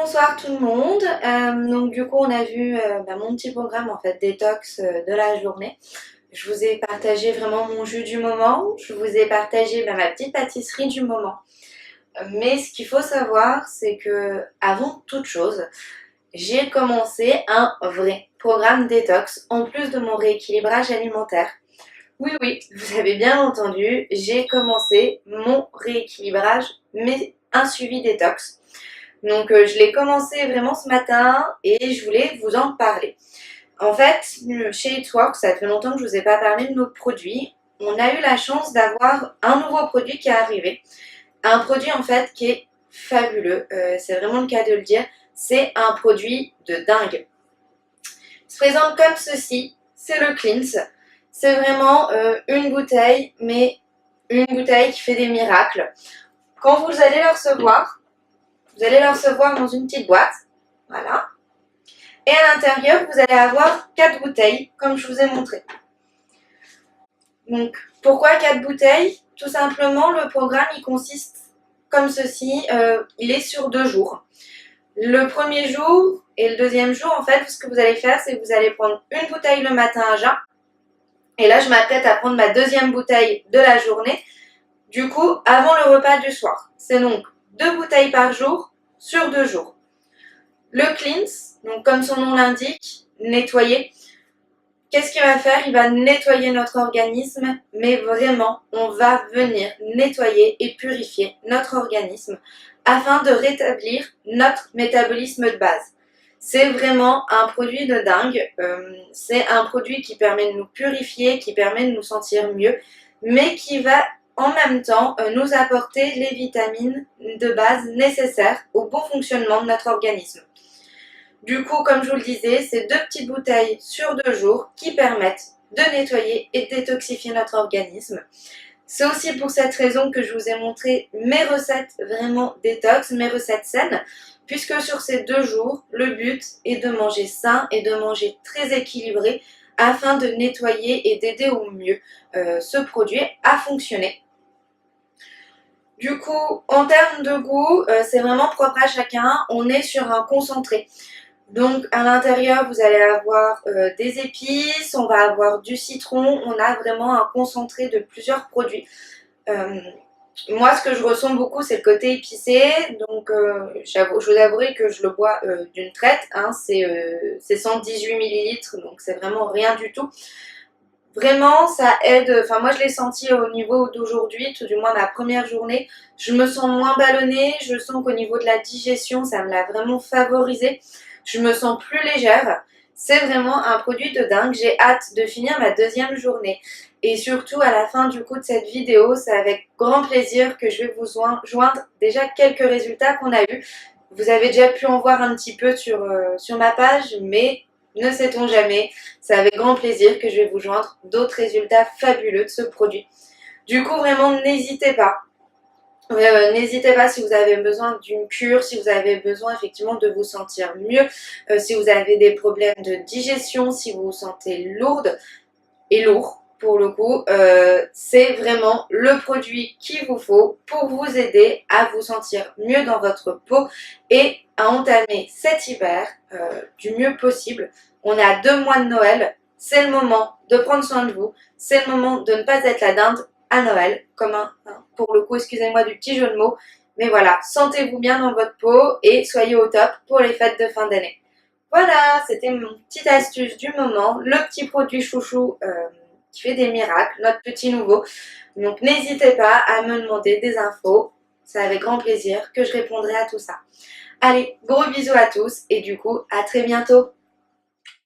Bonsoir tout le monde. Donc du coup on a vu mon petit programme en fait détox de la journée. Je vous ai partagé vraiment mon jus du moment. Je vous ai partagé ma petite pâtisserie du moment. Mais ce qu'il faut savoir c'est que avant toute chose, j'ai commencé un vrai programme détox en plus de mon rééquilibrage alimentaire. Oui, oui, vous avez bien entendu, j'ai commencé mon rééquilibrage, mais un suivi détox. Donc je l'ai commencé vraiment ce matin et je voulais vous en parler. En fait, chez Eatwork, ça fait longtemps que je ne vous ai pas parlé de nos produits. On a eu la chance d'avoir un nouveau produit qui est arrivé. Un produit en fait qui est fabuleux, c'est vraiment le cas de le dire. C'est un produit de dingue. Il se présente comme ceci, c'est le Cleanse. C'est vraiment une bouteille, mais une bouteille qui fait des miracles. Quand vous allez le recevoir, vous allez le recevoir dans une petite boîte, voilà. Et à l'intérieur, vous allez avoir 4 bouteilles, comme je vous ai montré. Donc, pourquoi 4 bouteilles? Tout simplement, le programme, il consiste comme ceci, il est sur 2 jours. Le premier jour et le deuxième jour, en fait, ce que vous allez faire, c'est que vous allez prendre une bouteille le matin à jeun. Et là, je m'apprête à prendre ma deuxième bouteille de la journée, du coup, avant le repas du soir. C'est donc 2 bouteilles par jour sur 2 jours. Le cleanse, donc comme son nom l'indique, nettoyer. Qu'est-ce qu'il va faire? Il va nettoyer notre organisme, mais vraiment, on va venir nettoyer et purifier notre organisme afin de rétablir notre métabolisme de base. C'est vraiment un produit de dingue, c'est un produit qui permet de nous purifier, qui permet de nous sentir mieux, mais qui va en même temps nous apporter les vitamines de base nécessaires au bon fonctionnement de notre organisme. Du coup, comme je vous le disais, c'est 2 petites bouteilles sur 2 jours qui permettent de nettoyer et de détoxifier notre organisme. C'est aussi pour cette raison que je vous ai montré mes recettes vraiment détox, mes recettes saines, puisque sur ces 2 jours, le but est de manger sain et de manger très équilibré afin de nettoyer et d'aider au mieux ce produit à fonctionner. Du coup, en termes de goût, c'est vraiment propre à chacun. On est sur un concentré. Donc à l'intérieur, vous allez avoir des épices, on va avoir du citron, on a vraiment un concentré de plusieurs produits. Moi, ce que je ressens beaucoup, c'est le côté épicé. Donc je vous avouerai que je le bois d'une traite. Hein, c'est 118 ml, donc c'est vraiment rien du tout. Vraiment, ça aide, enfin moi je l'ai senti au niveau d'aujourd'hui, tout du moins ma première journée, je me sens moins ballonnée, je sens qu'au niveau de la digestion, ça me l'a vraiment favorisé, je me sens plus légère, c'est vraiment un produit de dingue, j'ai hâte de finir ma deuxième journée. Et surtout à la fin du coup de cette vidéo, c'est avec grand plaisir que je vais vous joindre déjà quelques résultats qu'on a eus. Vous avez déjà pu en voir un petit peu sur ma page, mais ne sait-on jamais, c'est avec grand plaisir que je vais vous joindre d'autres résultats fabuleux de ce produit. Du coup, vraiment, n'hésitez pas. N'hésitez pas si vous avez besoin d'une cure, si vous avez besoin effectivement de vous sentir mieux, si vous avez des problèmes de digestion, si vous vous sentez lourde et lourd. Pour le coup, c'est vraiment le produit qu'il vous faut pour vous aider à vous sentir mieux dans votre peau et à entamer cet hiver du mieux possible. On est à 2 mois de Noël, c'est le moment de prendre soin de vous, c'est le moment de ne pas être la dinde à Noël, comme pour le coup, excusez-moi du petit jeu de mots, mais voilà, sentez-vous bien dans votre peau et soyez au top pour les fêtes de fin d'année. Voilà, c'était mon petite astuce du moment, le petit produit chouchou qui fait des miracles, notre petit nouveau. Donc n'hésitez pas à me demander des infos, c'est avec grand plaisir que je répondrai à tout ça. Allez, gros bisous à tous et du coup à très bientôt.